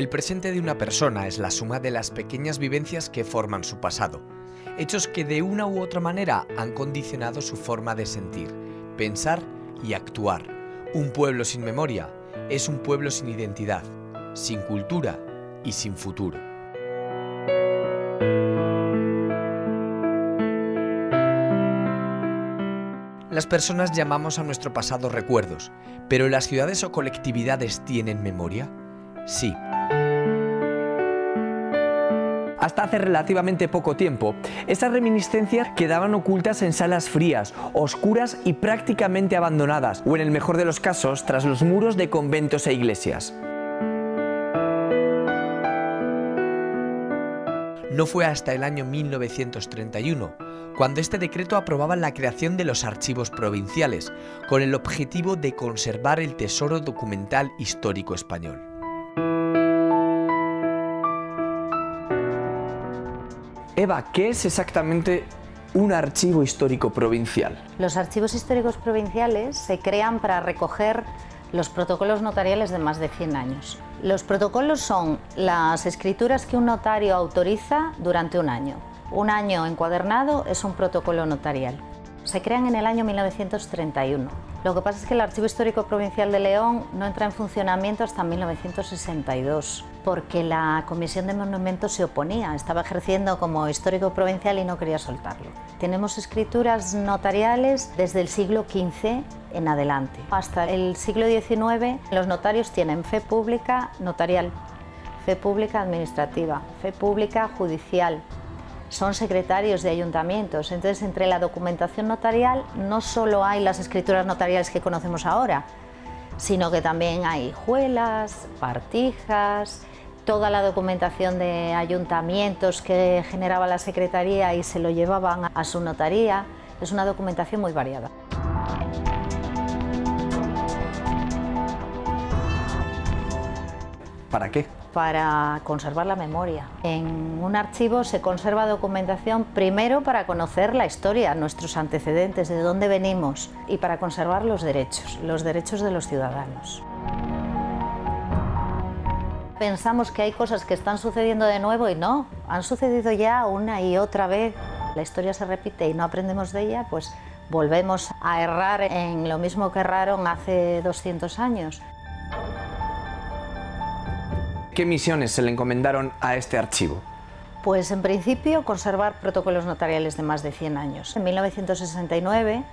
El presente de una persona es la suma de las pequeñas vivencias que forman su pasado, hechos que de una u otra manera han condicionado su forma de sentir, pensar y actuar. Un pueblo sin memoria es un pueblo sin identidad, sin cultura y sin futuro. Las personas llamamos a nuestro pasado recuerdos, pero ¿las ciudades o colectividades tienen memoria? Sí. Hasta hace relativamente poco tiempo, esas reminiscencias quedaban ocultas en salas frías, oscuras y prácticamente abandonadas, o en el mejor de los casos, tras los muros de conventos e iglesias. No fue hasta el año 1931, cuando este decreto aprobaba la creación de los archivos provinciales, con el objetivo de conservar el tesoro documental histórico español. Eva, ¿qué es exactamente un archivo histórico provincial? Los archivos históricos provinciales se crean para recoger los protocolos notariales de más de 100 años. Los protocolos son las escrituras que un notario autoriza durante un año. Un año encuadernado es un protocolo notarial. Se crean en el año 1931. Lo que pasa es que el Archivo Histórico Provincial de León no entra en funcionamiento hasta 1962, porque la Comisión de Monumentos se oponía, estaba ejerciendo como histórico provincial y no quería soltarlo. Tenemos escrituras notariales desde el siglo XV en adelante. Hasta el siglo XIX los notarios tienen fe pública notarial, fe pública administrativa, fe pública judicial. Son secretarios de ayuntamientos, entonces entre la documentación notarial no solo hay las escrituras notariales que conocemos ahora, sino que también hay juelas, partijas, toda la documentación de ayuntamientos que generaba la secretaría y se lo llevaban a su notaría. Es una documentación muy variada. ¿Para qué? Para conservar la memoria. En un archivo se conserva documentación primero para conocer la historia, nuestros antecedentes, de dónde venimos, y para conservar los derechos de los ciudadanos. Pensamos que hay cosas que están sucediendo de nuevo y no, han sucedido ya una y otra vez. La historia se repite y no aprendemos de ella, pues volvemos a errar en lo mismo que erraron hace 200 años. ¿Qué misiones se le encomendaron a este archivo? Pues en principio conservar protocolos notariales de más de 100 años. En 1969,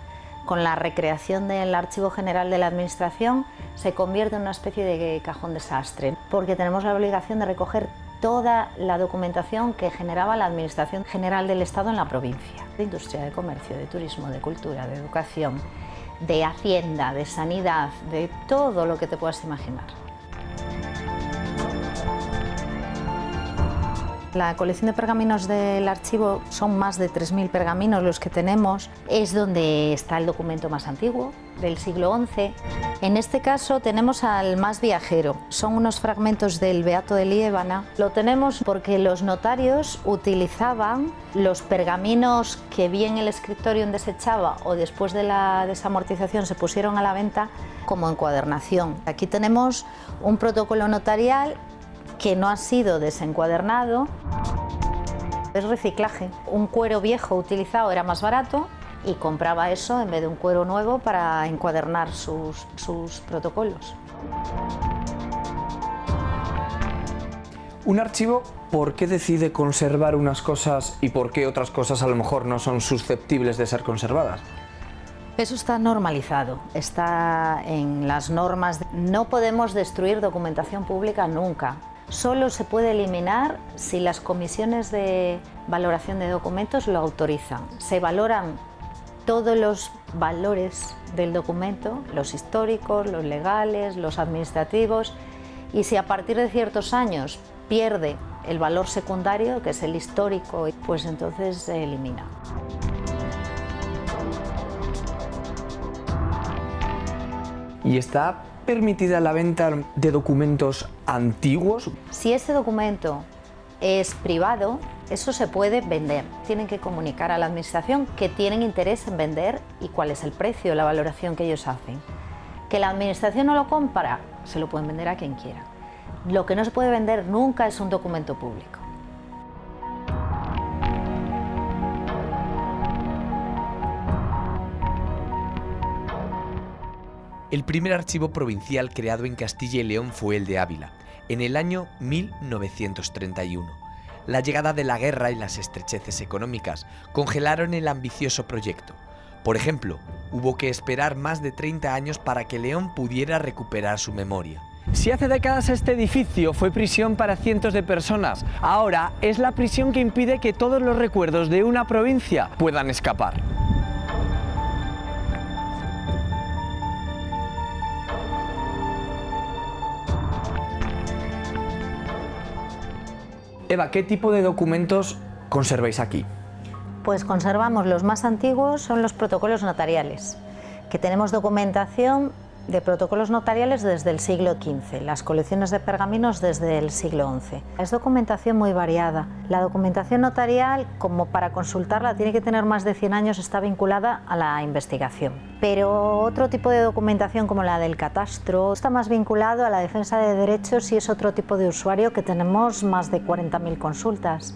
con la recreación del Archivo General de la Administración, se convierte en una especie de cajón desastre, porque tenemos la obligación de recoger toda la documentación que generaba la Administración General del Estado en la provincia. De industria, de comercio, de turismo, de cultura, de educación, de hacienda, de sanidad, de todo lo que te puedas imaginar. La colección de pergaminos del archivo son más de 3.000 pergaminos los que tenemos. Es donde está el documento más antiguo, del siglo XI. En este caso tenemos al más viajero. Son unos fragmentos del Beato de Liébana. Lo tenemos porque los notarios utilizaban los pergaminos que bien el escritorio desechaba o después de la desamortización se pusieron a la venta como encuadernación. Aquí tenemos un protocolo notarial que no ha sido desencuadernado. Es reciclaje. Un cuero viejo utilizado era más barato y compraba eso en vez de un cuero nuevo para encuadernar sus protocolos. Un archivo, ¿por qué decide conservar unas cosas y por qué otras cosas a lo mejor no son susceptibles de ser conservadas? Eso está normalizado, está en las normas. No podemos destruir documentación pública nunca. Solo se puede eliminar si las comisiones de valoración de documentos lo autorizan. Se valoran todos los valores del documento, los históricos, los legales, los administrativos, y si a partir de ciertos años pierde el valor secundario, que es el histórico, pues entonces se elimina. ¿Y está permitida la venta de documentos antiguos? Si ese documento es privado, eso se puede vender. Tienen que comunicar a la administración que tienen interés en vender y cuál es el precio, la valoración que ellos hacen. Que la administración no lo compra, se lo pueden vender a quien quiera. Lo que no se puede vender nunca es un documento público. El primer archivo provincial creado en Castilla y León fue el de Ávila, en el año 1931. La llegada de la guerra y las estrecheces económicas congelaron el ambicioso proyecto. Por ejemplo, hubo que esperar más de 30 años para que León pudiera recuperar su memoria. Si hace décadas este edificio fue prisión para cientos de personas, ahora es la prisión que impide que todos los recuerdos de una provincia puedan escapar. Eva, ¿qué tipo de documentos conserváis aquí? Pues conservamos los más antiguos, son los protocolos notariales, que tenemos documentación de protocolos notariales desde el siglo XV, las colecciones de pergaminos desde el siglo XI. Es documentación muy variada. La documentación notarial, como para consultarla tiene que tener más de 100 años, está vinculada a la investigación. Pero otro tipo de documentación, como la del catastro, está más vinculado a la defensa de derechos y es otro tipo de usuario que tenemos más de 40.000 consultas.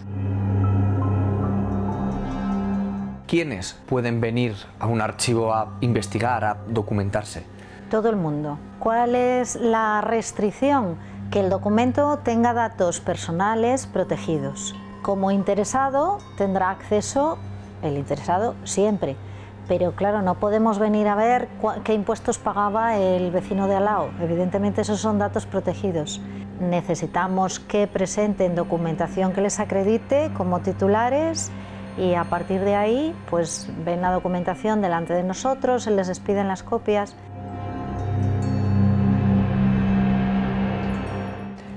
¿Quiénes pueden venir a un archivo a investigar, a documentarse? Todo el mundo. ¿Cuál es la restricción? Que el documento tenga datos personales protegidos. Como interesado tendrá acceso el interesado siempre, pero claro, no podemos venir a ver qué impuestos pagaba el vecino de al lado. Evidentemente esos son datos protegidos. Necesitamos que presenten documentación que les acredite como titulares y a partir de ahí pues ven la documentación delante de nosotros, se les expiden las copias.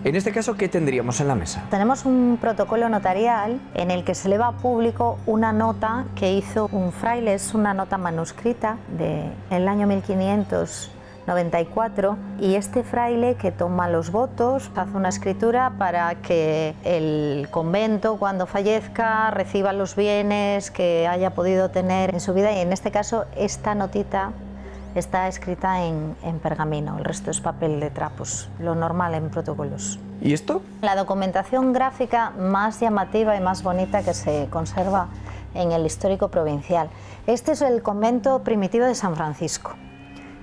En este caso, ¿qué tendríamos en la mesa? Tenemos un protocolo notarial en el que se eleva a público una nota que hizo un fraile, es una nota manuscrita del año 1594, y este fraile que toma los votos hace una escritura para que el convento, cuando fallezca, reciba los bienes que haya podido tener en su vida, y en este caso esta notita está escrita en pergamino, el resto es papel de trapos, lo normal en protocolos. ¿Y esto? La documentación gráfica más llamativa y más bonita que se conserva en el histórico provincial. Este es el convento primitivo de San Francisco,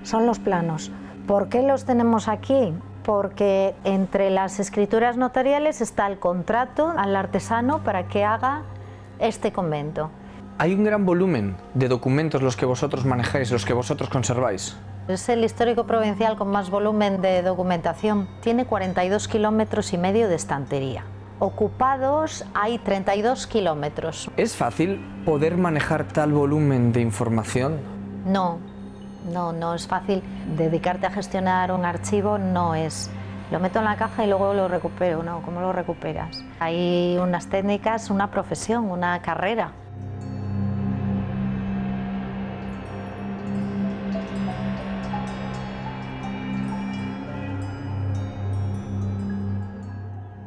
son los planos. ¿Por qué los tenemos aquí? Porque entre las escrituras notariales está el contrato al artesano para que haga este convento. Hay un gran volumen de documentos los que vosotros manejáis, los que vosotros conserváis. Es el histórico provincial con más volumen de documentación. Tiene 42,5 kilómetros de estantería. Ocupados hay 32 kilómetros. ¿Es fácil poder manejar tal volumen de información? No es fácil. Dedicarte a gestionar un archivo no es... Lo meto en la caja y luego lo recupero. No, ¿cómo lo recuperas? Hay unas técnicas, una profesión, una carrera.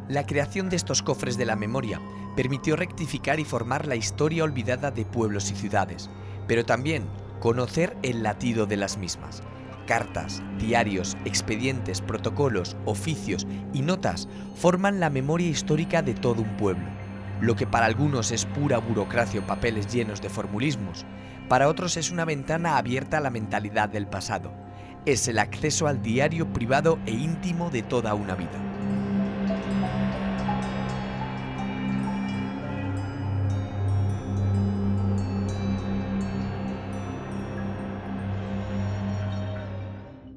La creación de estos cofres de la memoria permitió rectificar y formar la historia olvidada de pueblos y ciudades, pero también conocer el latido de las mismas. Cartas, diarios, expedientes, protocolos, oficios y notas forman la memoria histórica de todo un pueblo. Lo que para algunos es pura burocracia o papeles llenos de formulismos, para otros es una ventana abierta a la mentalidad del pasado. Es el acceso al diario privado e íntimo de toda una vida.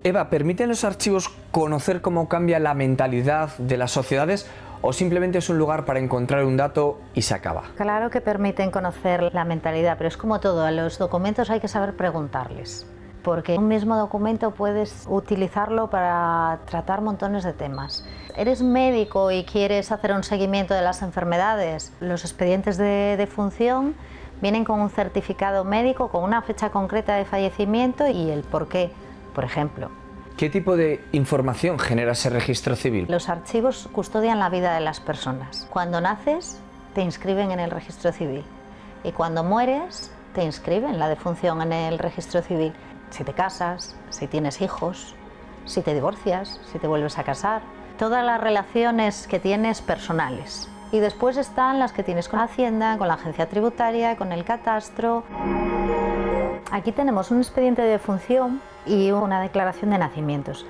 Eva, ¿permiten los archivos conocer cómo cambia la mentalidad de las sociedades o simplemente es un lugar para encontrar un dato y se acaba? Claro que permiten conocer la mentalidad, pero es como todo, a los documentos hay que saber preguntarles, porque un mismo documento puedes utilizarlo para tratar montones de temas. ¿Eres médico y quieres hacer un seguimiento de las enfermedades? Los expedientes de defunción vienen con un certificado médico, con una fecha concreta de fallecimiento y el porqué. Por ejemplo. ¿Qué tipo de información genera ese registro civil? Los archivos custodian la vida de las personas. Cuando naces, te inscriben en el registro civil. Y cuando mueres, te inscriben la defunción en el registro civil. Si te casas, si tienes hijos, si te divorcias, si te vuelves a casar. todas las relaciones que tienes personales. Y después están las que tienes con Hacienda, con la agencia tributaria, con el catastro. Aquí tenemos un expediente de defunción y una declaración de nacimientos.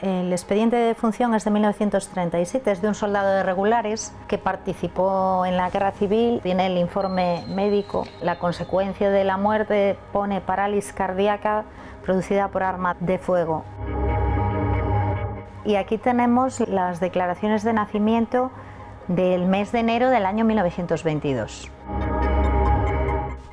El expediente de defunción es de 1937, es de un soldado de regulares que participó en la guerra civil. Tiene el informe médico. La consecuencia de la muerte pone parálisis cardíaca producida por arma de fuego. Y aquí tenemos las declaraciones de nacimiento del mes de enero del año 1922.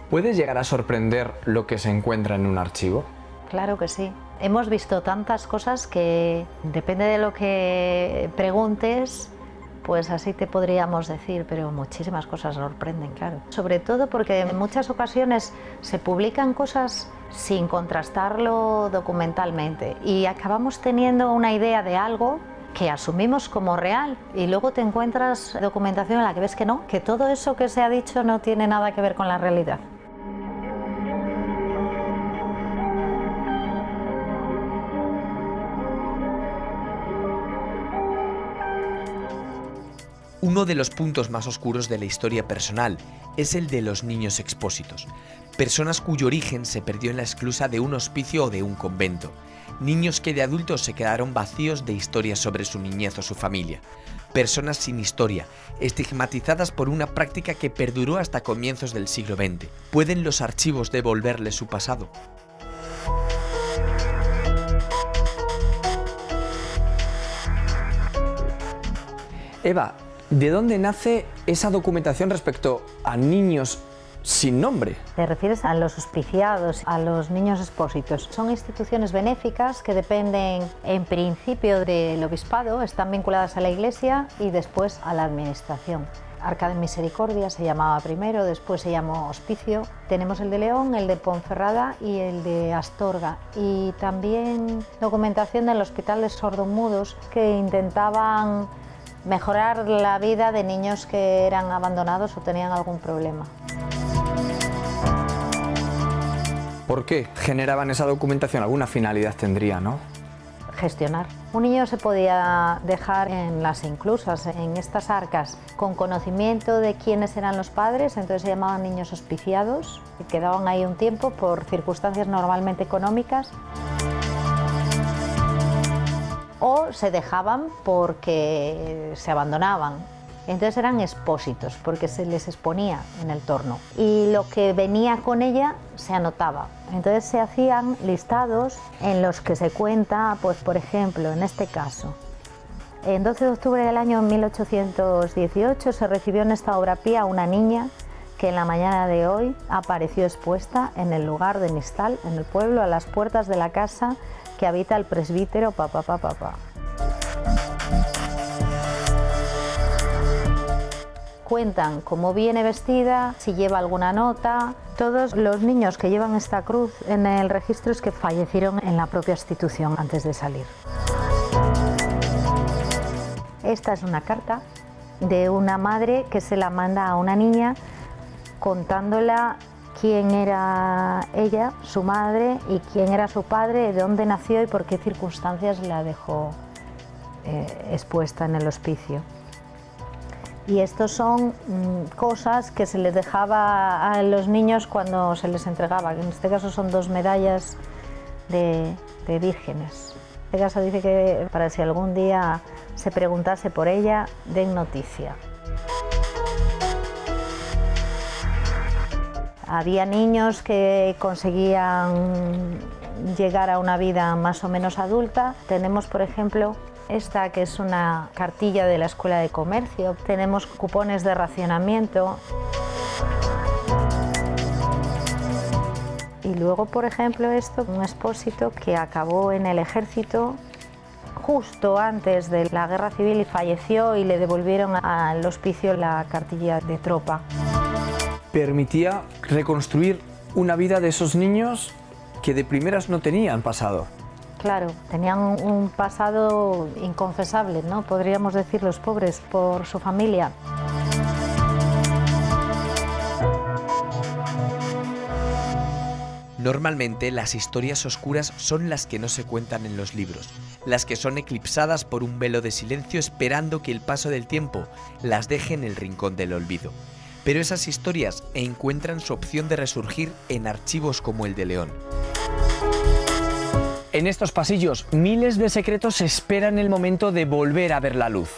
¿Puede llegar a sorprender lo que se encuentra en un archivo? Claro que sí. Hemos visto tantas cosas que depende de lo que preguntes, pues así te podríamos decir, pero muchísimas cosas sorprenden, claro. Sobre todo porque en muchas ocasiones se publican cosas sin contrastarlo documentalmente y acabamos teniendo una idea de algo que asumimos como real y luego te encuentras documentación en la que ves que no, que todo eso que se ha dicho no tiene nada que ver con la realidad. Uno de los puntos más oscuros de la historia personal es el de los niños expósitos, personas cuyo origen se perdió en la esclusa de un hospicio o de un convento, niños que de adultos se quedaron vacíos de historias sobre su niñez o su familia, personas sin historia, estigmatizadas por una práctica que perduró hasta comienzos del siglo XX. ¿Pueden los archivos devolverles su pasado? Eva, ¿de dónde nace esa documentación respecto a niños sin nombre? ¿Te refieres a los hospiciados, a los niños expósitos? Son instituciones benéficas que dependen en principio del obispado, están vinculadas a la Iglesia y después a la administración. Arca de Misericordia se llamaba primero, después se llamó Hospicio. Tenemos el de León, el de Ponferrada y el de Astorga. Y también documentación del Hospital de Sordomudos que intentaban mejorar la vida de niños que eran abandonados o tenían algún problema. ¿Por qué generaban esa documentación? Alguna finalidad tendría, ¿no? Gestionar. Un niño se podía dejar en las inclusas, en estas arcas, con conocimiento de quiénes eran los padres, entonces se llamaban niños hospiciados, y quedaban ahí un tiempo por circunstancias normalmente económicas. O se dejaban porque se abandonaban. Entonces eran expósitos porque se les exponía en el torno y lo que venía con ella se anotaba. Entonces se hacían listados en los que se cuenta, pues por ejemplo, en este caso, en 12 de octubre del año 1818 se recibió en esta obra pía una niña que en la mañana de hoy apareció expuesta en el lugar de Mistal, en el pueblo, a las puertas de la casa que habita el presbítero papá. Cuentan cómo viene vestida, si lleva alguna nota. Todos los niños que llevan esta cruz en el registro es que fallecieron en la propia institución antes de salir. Esta es una carta de una madre que se la manda a una niña contándola quién era ella, su madre, y quién era su padre, de dónde nació y por qué circunstancias la dejó expuesta en el hospicio. Y estos son cosas que se les dejaba a los niños cuando se les entregaba. En este caso son 2 medallas de vírgenes. En este caso dice que para si algún día se preguntase por ella, den noticia. Había niños que conseguían llegar a una vida más o menos adulta. Tenemos, por ejemplo, esta que es una cartilla de la Escuela de Comercio. Tenemos cupones de racionamiento. Y luego, por ejemplo, esto, un expósito que acabó en el ejército justo antes de la guerra civil y falleció y le devolvieron al hospicio la cartilla de tropa. Permitía reconstruir una vida de esos niños que de primeras no tenían pasado. Claro, tenían un pasado inconfesable, ¿no? Podríamos decir los pobres por su familia. Normalmente las historias oscuras son las que no se cuentan en los libros, las que son eclipsadas por un velo de silencio esperando que el paso del tiempo las deje en el rincón del olvido. Pero esas historias encuentran su opción de resurgir en archivos como el de León. En estos pasillos, miles de secretos esperan el momento de volver a ver la luz.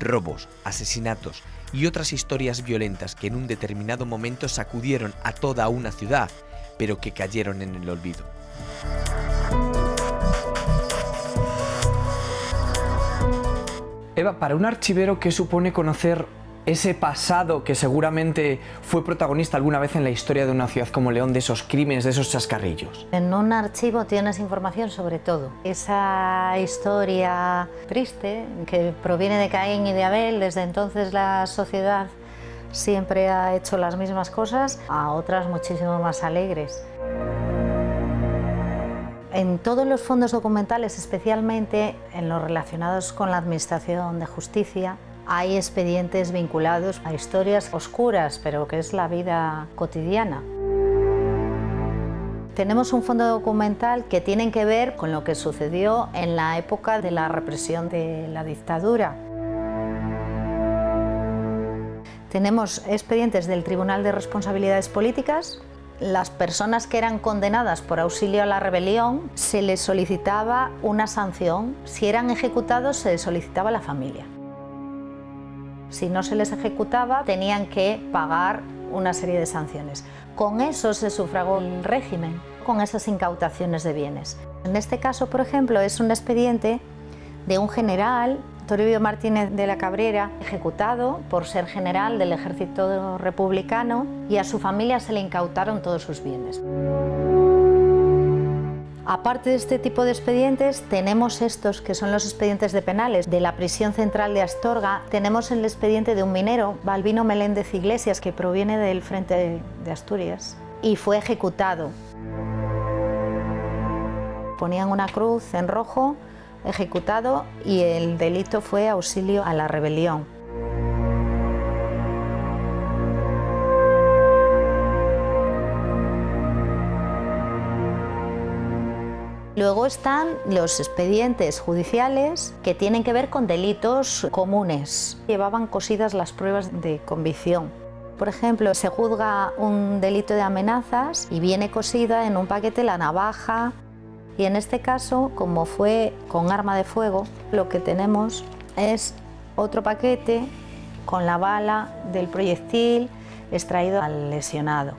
Robos, asesinatos y otras historias violentas que en un determinado momento sacudieron a toda una ciudad, pero que cayeron en el olvido. Eva, para un archivero, ¿qué supone conocer ese pasado que seguramente fue protagonista alguna vez en la historia de una ciudad como León, de esos crímenes, de esos chascarrillos? En un archivo tienes información sobre todo. Esa historia triste que proviene de Caín y de Abel, desde entonces la sociedad siempre ha hecho las mismas cosas, a otras muchísimo más alegres. En todos los fondos documentales, especialmente en los relacionados con la Administración de Justicia, hay expedientes vinculados a historias oscuras, pero que es la vida cotidiana. Tenemos un fondo documental que tiene que ver con lo que sucedió en la época de la represión de la dictadura. Tenemos expedientes del Tribunal de Responsabilidades Políticas. Las personas que eran condenadas por auxilio a la rebelión se les solicitaba una sanción. Si eran ejecutados, se les solicitaba a la familia. Si no se les ejecutaba, tenían que pagar una serie de sanciones. Con eso se sufragó el régimen, con esas incautaciones de bienes. En este caso, por ejemplo, es un expediente de un general, Toribio Martínez de la Cabrera, ejecutado por ser general del ejército republicano, y a su familia se le incautaron todos sus bienes. Aparte de este tipo de expedientes, tenemos estos que son los expedientes de penales de la prisión central de Astorga. Tenemos el expediente de un minero, Balbino Meléndez Iglesias, que proviene del Frente de Asturias y fue ejecutado. Ponían una cruz en rojo, ejecutado, y el delito fue auxilio a la rebelión. Luego están los expedientes judiciales que tienen que ver con delitos comunes. Llevaban cosidas las pruebas de convicción. Por ejemplo, se juzga un delito de amenazas y viene cosida en un paquete la navaja. Y en este caso, como fue con arma de fuego, lo que tenemos es otro paquete con la bala del proyectil extraído al lesionado.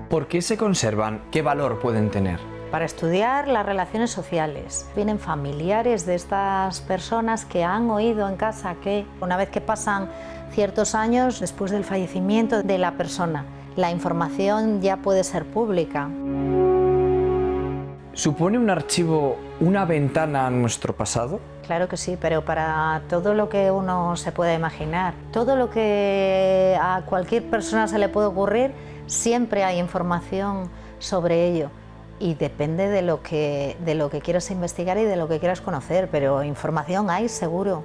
¿Por qué se conservan? ¿Qué valor pueden tener? Para estudiar las relaciones sociales. Vienen familiares de estas personas que han oído en casa que una vez que pasan ciertos años después del fallecimiento de la persona, la información ya puede ser pública. ¿Supone un archivo una ventana a nuestro pasado? Claro que sí, pero para todo lo que uno se pueda imaginar, todo lo que a cualquier persona se le puede ocurrir, siempre hay información sobre ello y depende de lo que quieras investigar y de lo que quieras conocer, pero información hay seguro.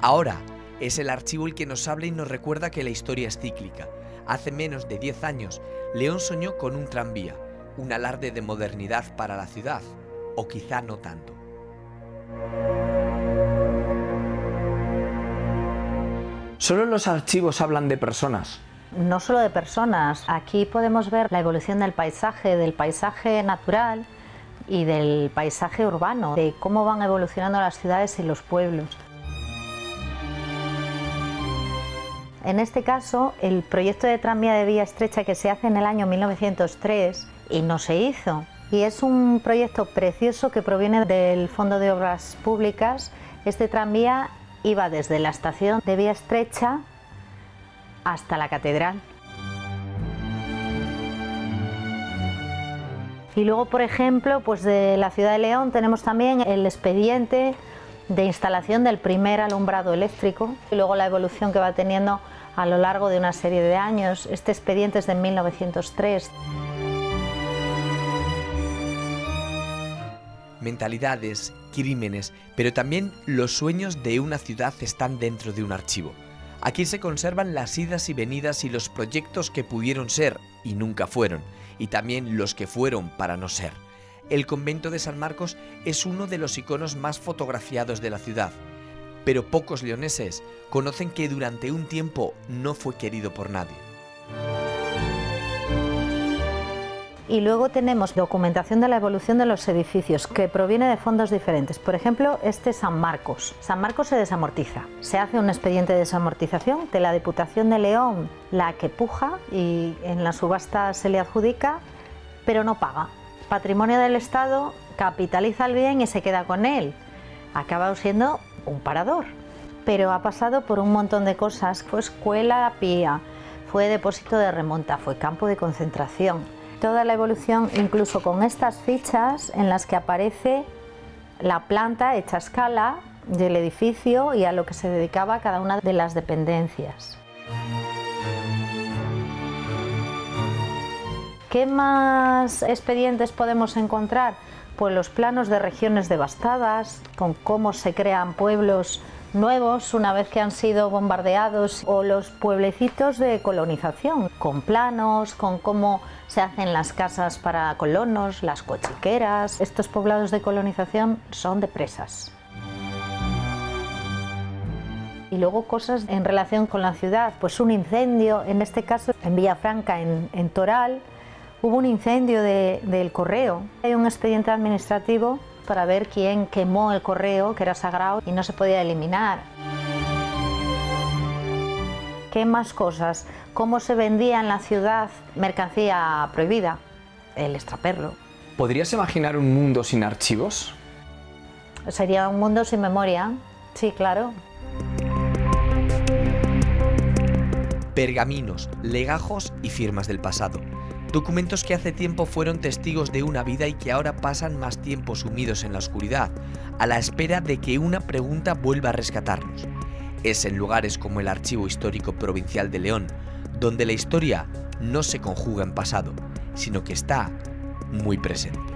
Ahora es el archivo el que nos habla y nos recuerda que la historia es cíclica. Hace menos de 10 años, León soñó con un tranvía, un alarde de modernidad para la ciudad, o quizá no tanto. Solo los archivos hablan de personas. No solo de personas, aquí podemos ver la evolución del paisaje natural y del paisaje urbano, de cómo van evolucionando las ciudades y los pueblos. En este caso, el proyecto de tranvía de vía estrecha que se hace en el año 1903 y no se hizo. Y es un proyecto precioso que proviene del Fondo de Obras Públicas. Este tranvía iba desde la estación de vía estrecha hasta la catedral. Y luego, por ejemplo, pues de la ciudad de León tenemos también el expediente de instalación del primer alumbrado eléctrico y luego la evolución que va teniendo a lo largo de una serie de años. Este expediente es de 1903. mentalidades, crímenes, pero también los sueños de una ciudad están dentro de un archivo. Aquí se conservan las idas y venidas y los proyectos que pudieron ser y nunca fueron, y también los que fueron para no ser. El convento de San Marcos es uno de los iconos más fotografiados de la ciudad, pero pocos leoneses conocen que durante un tiempo no fue querido por nadie. Y luego tenemos documentación de la evolución de los edificios que proviene de fondos diferentes. Por ejemplo, este San Marcos. San Marcos se desamortiza. Se hace un expediente de desamortización de la Diputación de León, la que puja y en la subasta se le adjudica, pero no paga. Patrimonio del Estado capitaliza el bien y se queda con él. Acaba siendo un parador. Pero ha pasado por un montón de cosas. Fue escuela pía, fue depósito de remonta, fue campo de concentración. Toda la evolución, incluso con estas fichas en las que aparece la planta hecha a escala del edificio y a lo que se dedicaba cada una de las dependencias. ¿Qué más expedientes podemos encontrar? Pues los planos de regiones devastadas, con cómo se crean pueblos nuevos una vez que han sido bombardeados, o los pueblecitos de colonización, con planos, con cómo se hacen las casas para colonos, las cochiqueras. Estos poblados de colonización son de presas. Y luego cosas en relación con la ciudad, pues un incendio, en este caso en Villafranca, en Toral, hubo un incendio del correo. Hay un expediente administrativo para ver quién quemó el correo, que era sagrado y no se podía eliminar. ¿Qué más cosas? ¿Cómo se vendía en la ciudad mercancía prohibida? El extraperlo. ¿Podrías imaginar un mundo sin archivos? Sería un mundo sin memoria, sí, claro. Pergaminos, legajos y firmas del pasado. Documentos que hace tiempo fueron testigos de una vida y que ahora pasan más tiempo sumidos en la oscuridad, a la espera de que una pregunta vuelva a rescatarlos. Es en lugares como el Archivo Histórico Provincial de León, donde la historia no se conjuga en pasado, sino que está muy presente.